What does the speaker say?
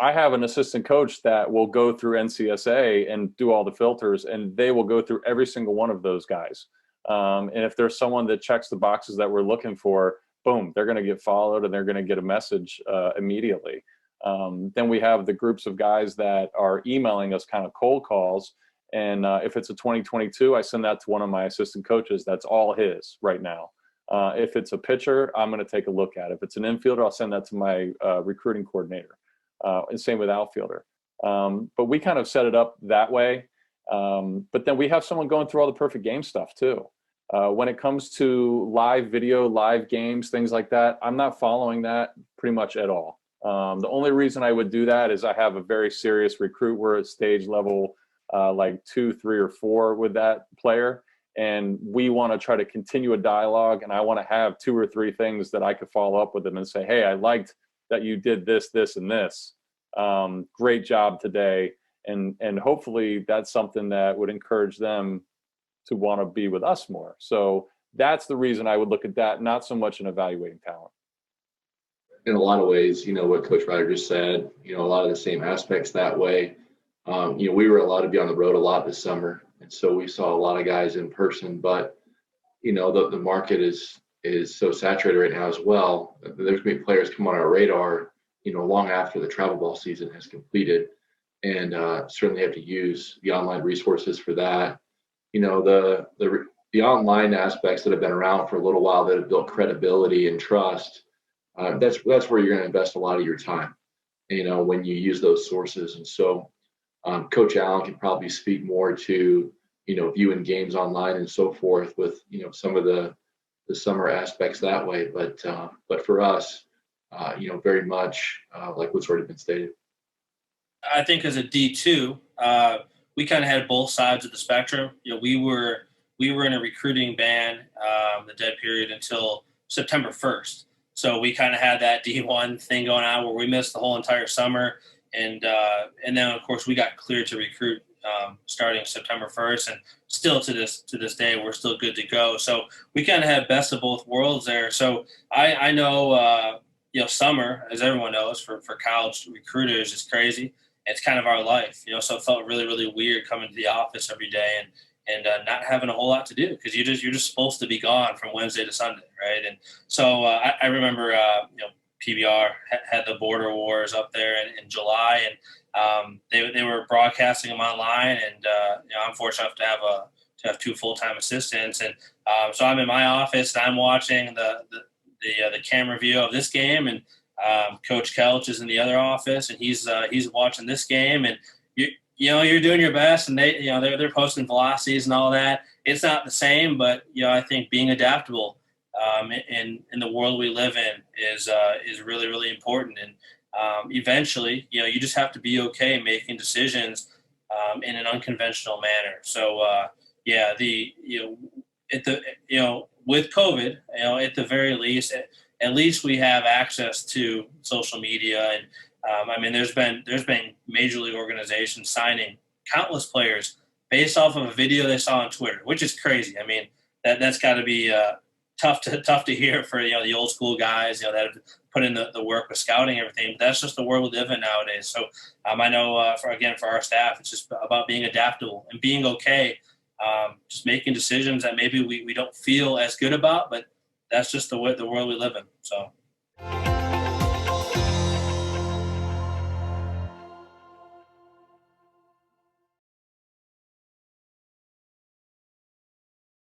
I have an assistant coach that will go through NCSA and do all the filters, and they will go through every single one of those guys. And if there's someone that checks the boxes that we're looking for, boom, they're going to get followed and they're going to get a message immediately. Then we have the groups of guys that are emailing us kind of cold calls. And if it's a 2022, I send that to one of my assistant coaches. That's all his right now. If it's a pitcher, I'm going to take a look at it. If it's an infielder, I'll send that to my recruiting coordinator. And same with outfielder. But we kind of set it up that way. But then we have someone going through all the perfect game stuff too. When it comes to live video, live games, things like that, I'm not following that pretty much at all. The only reason I would do that is I have a very serious recruit. We're at stage level like 2, 3, or 4 with that player. And we want to try to continue a dialogue. And I want to have 2 or 3 things that I could follow up with them and say, hey, I liked that you did this, this, and this. Great job today. And hopefully that's something that would encourage them to want to be with us more. So that's the reason I would look at that, not so much in evaluating talent. In a lot of ways, what Coach Ryder just said, a lot of the same aspects that way. We were allowed to be on the road a lot this summer. And so we saw a lot of guys in person, but, the market is so saturated right now as well. There's going to be players come on our radar, long after the travel ball season has completed, and certainly have to use the online resources for that. The online aspects that have been around for a little while that have built credibility and trust. That's where you're going to invest a lot of your time, when you use those sources. And so Coach Allen can probably speak more to, viewing games online and so forth with, some of the summer aspects that way. But for us, very much like what's already been stated. I think as a D2, we kind of had both sides of the spectrum. We were in a recruiting ban, the dead period until September 1st. So we kind of had that D1 thing going on where we missed the whole entire summer. And then, of course, we got cleared to recruit starting September 1st. And still to this day, we're still good to go. So we kind of had best of both worlds there. So I know, summer, as everyone knows, for college recruiters is crazy. It's kind of our life, so it felt really, really weird coming to the office every day and not having a whole lot to do because you're just supposed to be gone from Wednesday to Sunday, right? And so I remember, PBR had the border wars up there in July, and they were broadcasting them online, and I'm fortunate enough to have 2 full-time assistants, and so I'm in my office and I'm watching the camera view of this game, and Coach Kelch is in the other office, and he's watching this game, and you're doing your best, and they're posting velocities and all that. It's not the same, but I think being adaptable in the world we live in is really, really important, and eventually you just have to be okay making decisions in an unconventional manner. So with COVID, at the very least. At least we have access to social media, and there's been major league organizations signing countless players based off of a video they saw on Twitter, which is crazy. That's got to be tough to hear for the old school guys that have put in the work with scouting and everything. But that's just the world we live in nowadays. So I know for our staff, it's just about being adaptable and being okay, just making decisions that maybe we don't feel as good about, but that's just the world we live in. So